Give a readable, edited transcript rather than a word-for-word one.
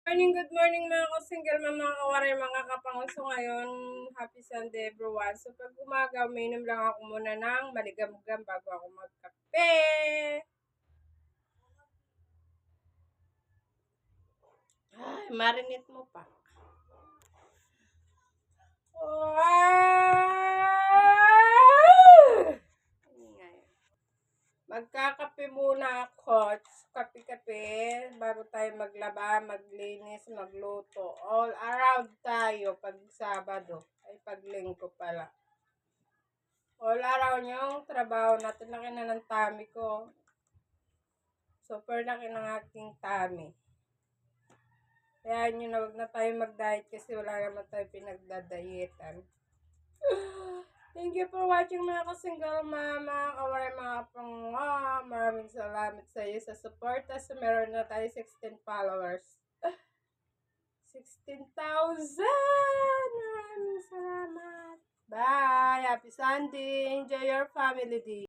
Good morning mga ka-single mom, mga kawaray, mga kapanguso ngayon. Happy Sunday everyone. So pag umaga, uminom lang ako muna ng maligam-gam bago ako magkape. Ay, marinate mo pa. Magkakape muna ako. Kape-kape bago tayo maglaba, maglinis, magluto. All around tayo pag Sabado. Ay, pag Linggo pala. All around yung trabaho natin. Laki na ng tummy ko. Super laki ng aking tummy. Kaya nyo na wag na tayo mag-diet kasi wala naman tayo pinagdadayetan. Thank you for watching mga ka-single mama, kawaray mga pangwa. Maraming salamat sa iyo sa support. So meron na tayo 16 followers. 16,000! Maraming salamat. Bye! Happy Sunday! Enjoy your family day!